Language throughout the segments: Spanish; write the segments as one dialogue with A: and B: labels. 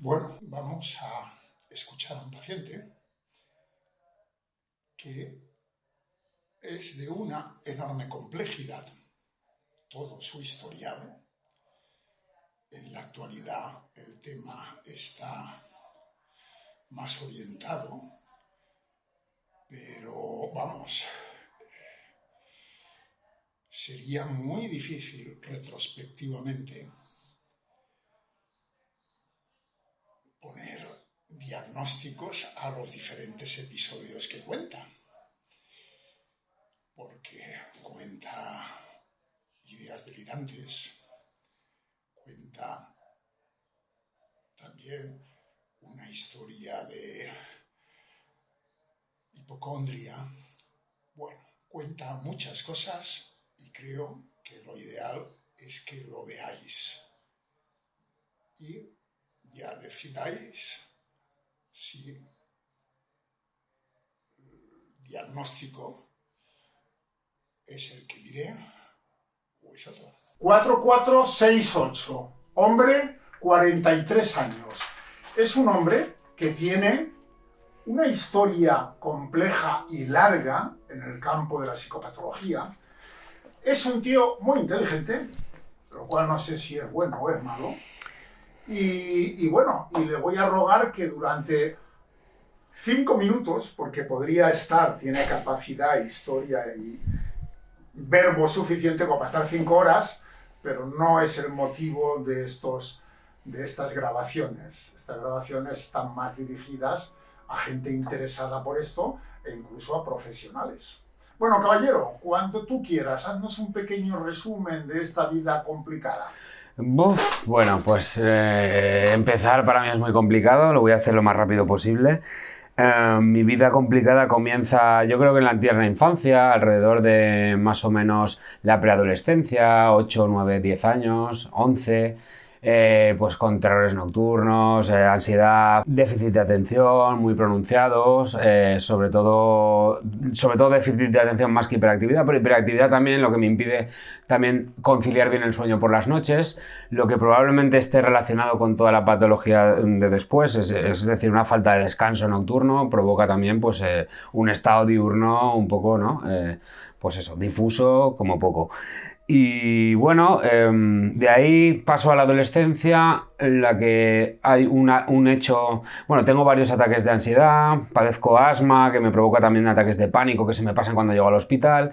A: Bueno, vamos a escuchar a un paciente que es de una enorme complejidad, todo su historial. En la actualidad el tema está más orientado, pero vamos, sería muy difícil retrospectivamente poner diagnósticos a los diferentes episodios que cuenta, porque cuenta ideas delirantes, cuenta también una historia de hipocondria. Bueno, cuenta muchas cosas y creo que lo ideal es que lo veáis y ya decidáis si el diagnóstico es el que diré o es otro. 4468, hombre, 43 años. Es un hombre que tiene una historia compleja y larga en el campo de la psicopatología. Es un tío muy inteligente, lo cual no sé si es bueno o es malo. Y le voy a rogar que durante 5 minutos, porque podría estar, tiene capacidad, historia y verbo suficiente como para estar 5 horas, pero no es el motivo de estas grabaciones. Estas grabaciones están más dirigidas a gente interesada por esto e incluso a profesionales. Bueno, caballero, cuando tú quieras, haznos un pequeño resumen de esta vida complicada.
B: Bueno, pues empezar para mí es muy complicado, lo voy a hacer lo más rápido posible. Mi vida complicada comienza, yo creo que en la tierna infancia, alrededor de más o menos la preadolescencia, 8, 9, 10 años, 11, pues con terrores nocturnos, ansiedad, déficit de atención muy pronunciados, sobre todo déficit de atención más que hiperactividad, pero hiperactividad también, lo que me impide también conciliar bien el sueño por las noches, lo que probablemente esté relacionado con toda la patología de después, es decir, una falta de descanso nocturno provoca también pues, un estado diurno un poco, ¿no? Pues eso, difuso como poco. Y bueno, de ahí paso a la adolescencia, en la que hay un hecho... Bueno, tengo varios ataques de ansiedad, padezco asma, que me provoca también ataques de pánico que se me pasan cuando llego al hospital.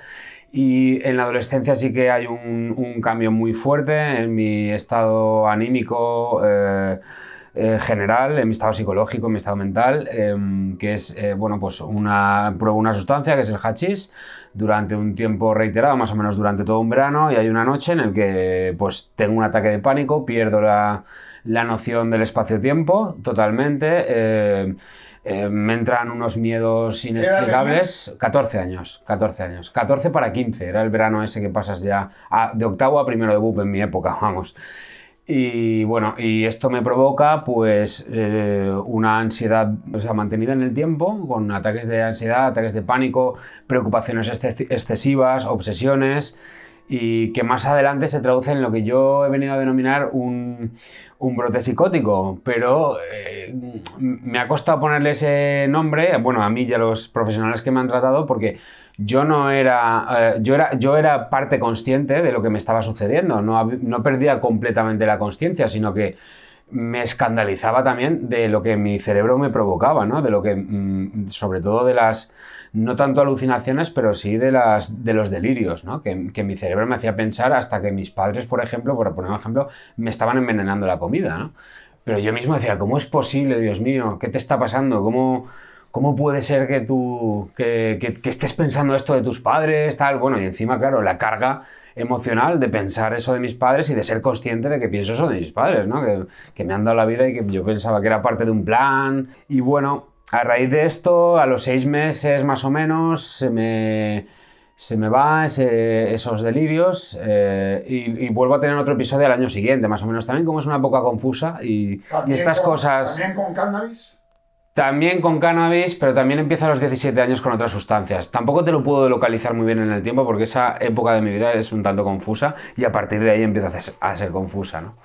B: Y en la adolescencia sí que hay un cambio muy fuerte en mi estado anímico general, en mi estado psicológico, en mi estado mental, que es, pues pruebo una sustancia que es el hachís durante un tiempo reiterado, más o menos durante todo un verano, y hay una noche en la que pues tengo un ataque de pánico, pierdo la noción del espacio-tiempo totalmente, me entran unos miedos inexplicables. 14 años, 14 para 15, era el verano ese que pasas ya de octavo a primero de BUP en mi época, vamos. Y bueno, y esto me provoca pues una ansiedad, o sea, mantenida en el tiempo, con ataques de ansiedad, ataques de pánico, preocupaciones excesivas, obsesiones, y que más adelante se traduce en lo que yo he venido a denominar un brote psicótico, pero me ha costado ponerle ese nombre, bueno, a mí y a los profesionales que me han tratado, porque yo era parte consciente de lo que me estaba sucediendo, no perdía completamente la consciencia, sino que me escandalizaba también de lo que mi cerebro me provocaba, ¿no? De lo que, sobre todo de las, no tanto alucinaciones, pero sí de los delirios, ¿no? Que mi cerebro me hacía pensar hasta que mis padres, por ejemplo, por poner un ejemplo, me estaban envenenando la comida, ¿no? Pero yo mismo decía, ¿cómo es posible, Dios mío? ¿Qué te está pasando? ¿Cómo puede ser que tú que estés pensando esto de tus padres, tal? Bueno, y encima, claro, la carga emocional de pensar eso de mis padres y de ser consciente de que pienso eso de mis padres, ¿no? Que me han dado la vida y que yo pensaba que era parte de un plan. Y bueno, a raíz de esto, a los 6 meses más o menos, se me va esos delirios y vuelvo a tener otro episodio al año siguiente, más o menos. También como es una época confusa y estas cosas...
A: ¿También con cannabis?
B: También con cannabis, pero también empiezo a los 17 años con otras sustancias. Tampoco te lo puedo localizar muy bien en el tiempo porque esa época de mi vida es un tanto confusa y a partir de ahí empieza a ser confusa, ¿no?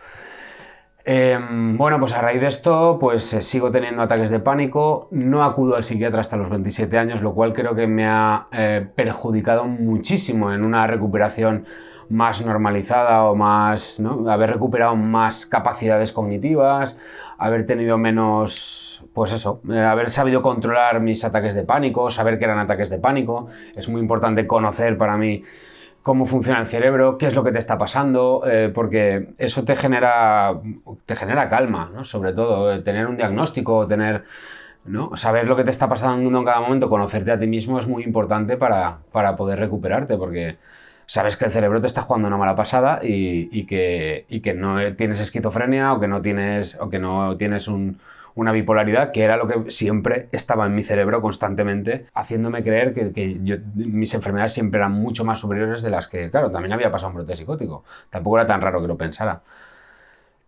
B: Bueno, pues a raíz de esto, pues sigo teniendo ataques de pánico. No acudo al psiquiatra hasta los 27 años, lo cual creo que me ha perjudicado muchísimo en una recuperación más normalizada o más, ¿no? Haber recuperado más capacidades cognitivas, haber tenido menos, pues eso, haber sabido controlar mis ataques de pánico, saber que eran ataques de pánico. Es muy importante conocer para mí cómo funciona el cerebro, qué es lo que te está pasando, porque eso te genera calma, ¿no? Sobre todo, tener un diagnóstico, ¿no? Saber lo que te está pasando en cada momento, conocerte a ti mismo es muy importante para poder recuperarte, porque sabes que el cerebro te está jugando una mala pasada y que no tienes esquizofrenia o que no tienes una bipolaridad, que era lo que siempre estaba en mi cerebro constantemente, haciéndome creer que mis enfermedades siempre eran mucho más superiores de las que, claro, también había pasado un brote psicótico. Tampoco era tan raro que lo pensara.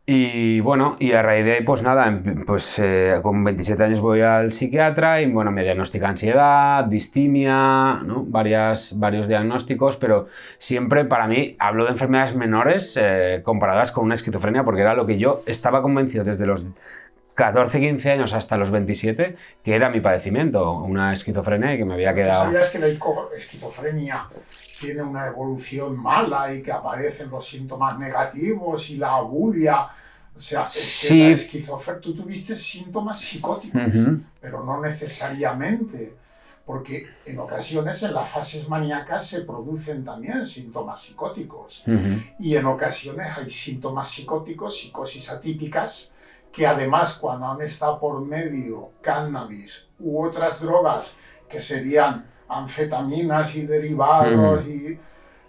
B: Y bueno, y a raíz de ahí, pues nada, pues con 27 años voy al psiquiatra y bueno, me diagnostica ansiedad, distimia, ¿no? Varios diagnósticos, pero siempre para mí hablo de enfermedades menores comparadas con una esquizofrenia, porque era lo que yo estaba convencido desde los 14, 15 años hasta los 27, que era mi padecimiento, una esquizofrenia y que me había quedado...
A: ¿Sabías que la esquizofrenia tiene una evolución mala y que aparecen los síntomas negativos y la abulia? O sea, es que la esquizofrenia, tú tuviste síntomas psicóticos, pero no necesariamente, porque en ocasiones en las fases maníacas se producen también síntomas psicóticos. Y en ocasiones hay síntomas psicóticos, psicosis atípicas, que además cuando han estado por medio cannabis u otras drogas que serían anfetaminas y derivados, y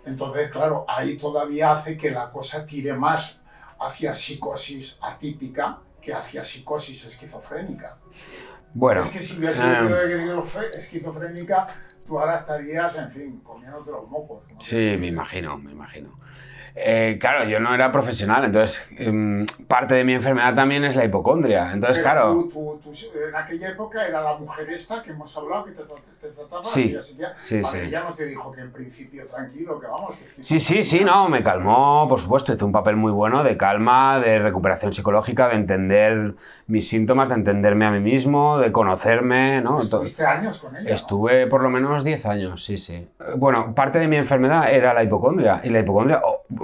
A: entonces claro, ahí todavía hace que la cosa tire más hacia psicosis atípica que hacia psicosis esquizofrénica.
B: Bueno,
A: es que si hubiera sido esquizofrénica, tú ahora estarías, en fin, comiéndote los mocos.
B: Sí, me imagino. Claro, yo no era profesional, entonces parte de mi enfermedad también es la hipocondria. Entonces,
A: pero
B: claro.
A: Tú, en aquella época era la mujer esta que hemos hablado, que te trataba.
B: Sí,
A: sí. Ella no te dijo que en principio tranquilo, que vamos. Que
B: sí, no, me calmó, por supuesto, hizo un papel muy bueno de calma, de recuperación psicológica, de entender mis síntomas, de entenderme a mí mismo, de conocerme, ¿no?
A: ¿Estuviste años con ella?
B: Estuve por lo menos 10 años, sí. Bueno, parte de mi enfermedad era la hipocondria, y la hipocondria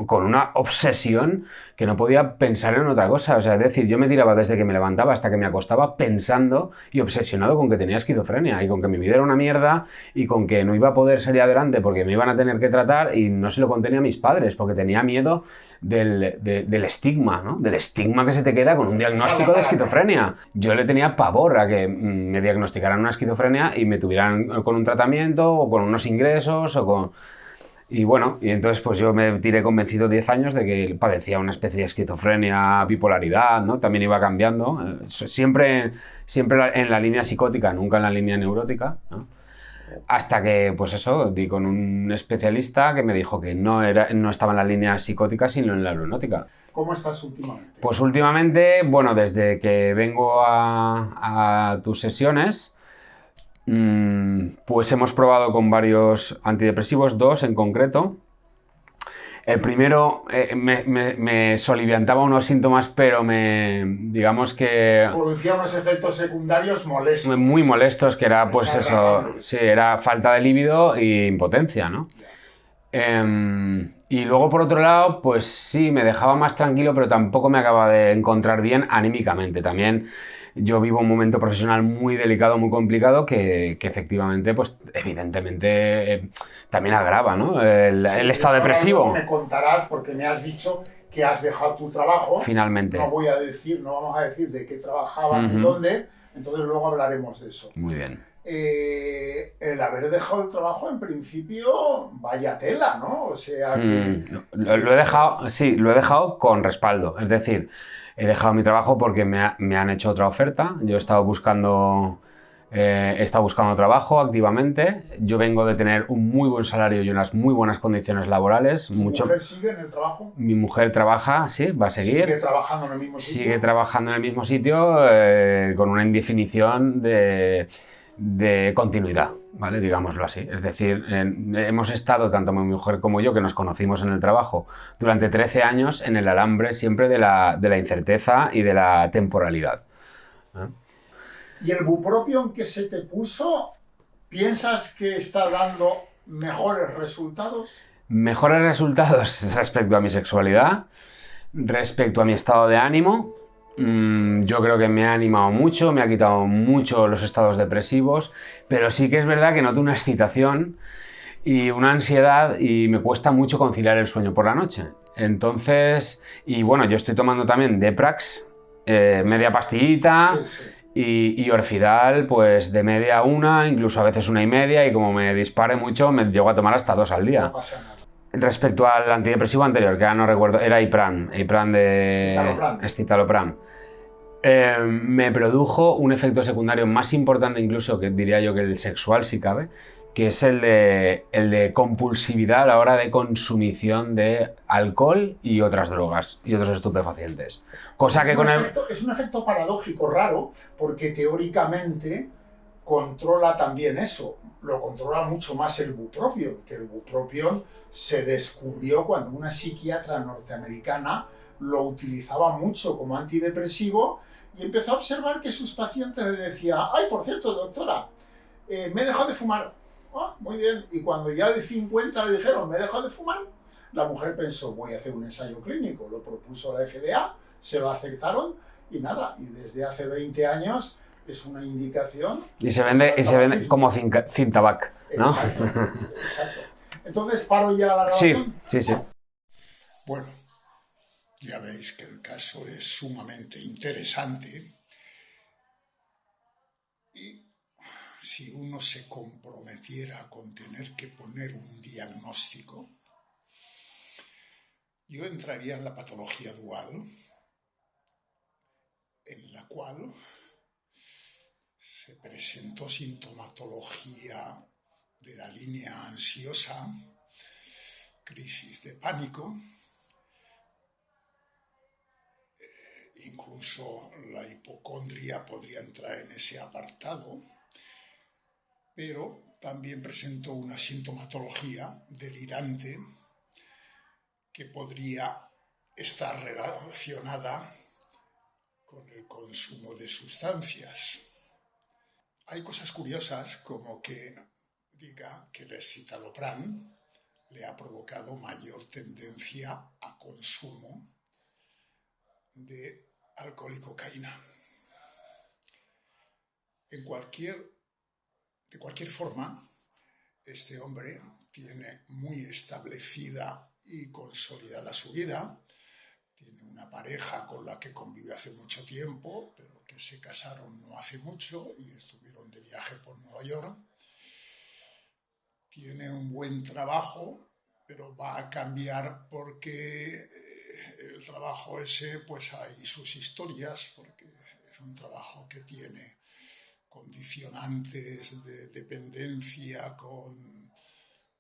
B: con una obsesión que no podía pensar en otra cosa. O sea, es decir, yo me tiraba desde que me levantaba hasta que me acostaba pensando y obsesionado con que tenía esquizofrenia y con que mi vida era una mierda y con que no iba a poder salir adelante porque me iban a tener que tratar, y no se lo conté ni a mis padres porque tenía miedo del estigma, ¿no? Del estigma que se te queda con un diagnóstico de esquizofrenia. Yo le tenía pavor a que me diagnosticaran una esquizofrenia y me tuvieran con un tratamiento o con unos ingresos o con... Y bueno, y entonces pues yo me tiré convencido 10 años de que padecía una especie de esquizofrenia, bipolaridad, ¿no? También iba cambiando, siempre en la línea psicótica, nunca en la línea neurótica, ¿no? Hasta que, pues eso, di con un especialista que me dijo que no estaba en la línea psicótica, sino en la neurótica.
A: ¿Cómo estás últimamente?
B: Pues últimamente, bueno, desde que vengo a tus sesiones... pues hemos probado con varios antidepresivos, 2 en concreto. El primero me soliviantaba unos síntomas, pero digamos que...
A: producía unos efectos secundarios molestos.
B: Muy molestos, que era pues eso, sí, era falta de líbido e impotencia, ¿no? Y luego por otro lado, pues sí, me dejaba más tranquilo, pero tampoco me acababa de encontrar bien anímicamente. También yo vivo un momento profesional muy delicado, muy complicado, que efectivamente, pues evidentemente también agrava, ¿no? El estado depresivo.
A: Me contarás, porque me has dicho que has dejado tu trabajo.
B: Finalmente.
A: No vamos a decir de qué trabajabas y dónde, entonces luego hablaremos de eso.
B: Muy bien.
A: El haber dejado el trabajo, en principio, vaya tela, ¿no? O sea que...
B: Lo he dejado con respaldo, es decir... He dejado mi trabajo porque me han hecho otra oferta. Yo he estado buscando trabajo activamente. Yo vengo de tener un muy buen salario y unas muy buenas condiciones laborales.
A: ¿Tu mujer sigue en el trabajo?
B: Mi mujer trabaja, sí, va a seguir.
A: ¿Sigue trabajando en el mismo sitio?
B: Sigue trabajando en el mismo sitio con una indefinición de continuidad, ¿vale? Digámoslo así. Es decir, hemos estado, tanto mi mujer como yo, que nos conocimos en el trabajo, durante 13 años en el alambre siempre de la incerteza y de la temporalidad. ¿Eh?
A: ¿Y el bupropion que se te puso, piensas que está dando mejores resultados?
B: Mejores resultados respecto a mi sexualidad, respecto a mi estado de ánimo. Yo creo que me ha animado mucho, me ha quitado mucho los estados depresivos, pero sí que es verdad que noto una excitación y una ansiedad y me cuesta mucho conciliar el sueño por la noche. Entonces, y bueno, yo estoy tomando también Deprax, media pastillita.
A: Sí, sí.
B: Y Orfidal, pues de media a una, incluso a veces 1,5, y como me dispare mucho, me llego a tomar hasta 2 al día.
A: No pasa nada.
B: Respecto al antidepresivo anterior, que ya no recuerdo, era Ipran de Escitalopram. Me produjo un efecto secundario más importante incluso, que diría yo que el sexual, si cabe, que es el de compulsividad a la hora de consumición de alcohol y otras drogas y otros estupefacientes. Cosa que con el...
A: Es un efecto paradójico raro, porque teóricamente controla también eso. Lo controla mucho más el bupropion, que el bupropion se descubrió cuando una psiquiatra norteamericana lo utilizaba mucho como antidepresivo y empezó a observar que sus pacientes le decían: ay, por cierto, doctora, me he dejado de fumar. Ah, muy bien. Y cuando ya de 50 le dijeron: me he dejado de fumar, la mujer pensó: voy a hacer un ensayo clínico. Lo propuso la FDA, se lo aceptaron y nada. Y desde hace 20 años es una indicación.
B: Y se vende como Cintabac, ¿no?
A: Exacto, exacto. Entonces, ¿paro ya la grabación?
B: Sí.
A: Bueno, ya veis que el caso es sumamente interesante y si uno se comprometiera con tener que poner un diagnóstico, yo entraría en la patología dual, en la cual se presentó sintomatología de la línea ansiosa, crisis de pánico, incluso la hipocondria podría entrar en ese apartado, pero también presentó una sintomatología delirante que podría estar relacionada con el consumo de sustancias. Hay cosas curiosas como que diga que el escitalopram le ha provocado mayor tendencia a consumo de alcohol y cocaína. De cualquier forma, este hombre tiene muy establecida y consolidada su vida. Tiene una pareja con la que convive hace mucho tiempo, pero que se casaron no hace mucho y estuvieron de viaje por Nueva York. Tiene un buen trabajo, pero va a cambiar porque el trabajo ese, pues hay sus historias, porque es un trabajo que tiene condicionantes de dependencia con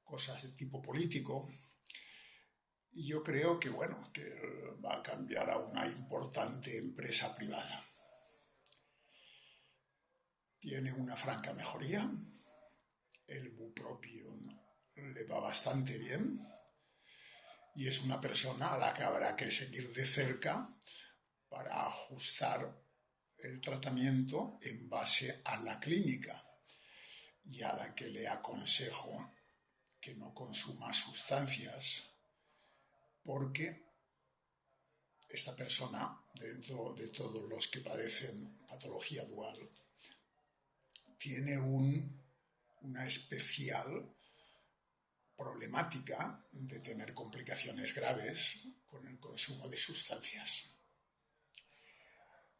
A: cosas de tipo político. Y yo creo que, bueno, que va a cambiar a una importante empresa privada. Tiene una franca mejoría, el bupropion le va bastante bien y es una persona a la que habrá que seguir de cerca para ajustar el tratamiento en base a la clínica y a la que le aconsejo que no consuma sustancias, porque esta persona, dentro de todos los que padecen patología dual, tiene una especial problemática de tener complicaciones graves con el consumo de sustancias.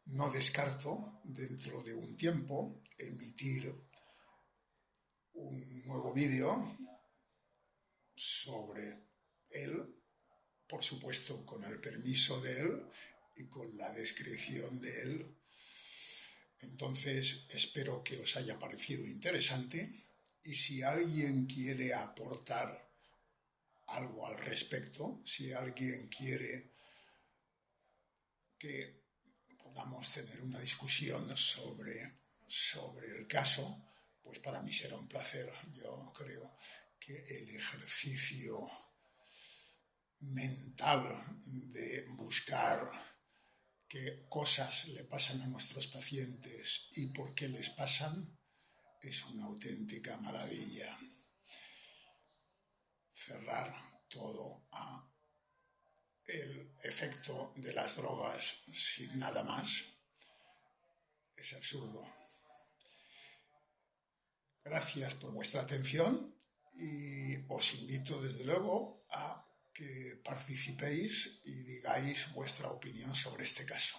A: No descarto, dentro de un tiempo, emitir un nuevo vídeo sobre él, por supuesto con el permiso de él y con la descripción de él. Entonces espero que os haya parecido interesante y si alguien quiere aportar algo al respecto, si alguien quiere que podamos tener una discusión sobre el caso, pues para mí será un placer. Yo creo que el ejercicio mental de buscar qué cosas le pasan a nuestros pacientes y por qué les pasan es una auténtica maravilla. Cerrar todo a el efecto de las drogas sin nada más es absurdo. Gracias por vuestra atención y os invito desde luego a que participéis y digáis vuestra opinión sobre este caso.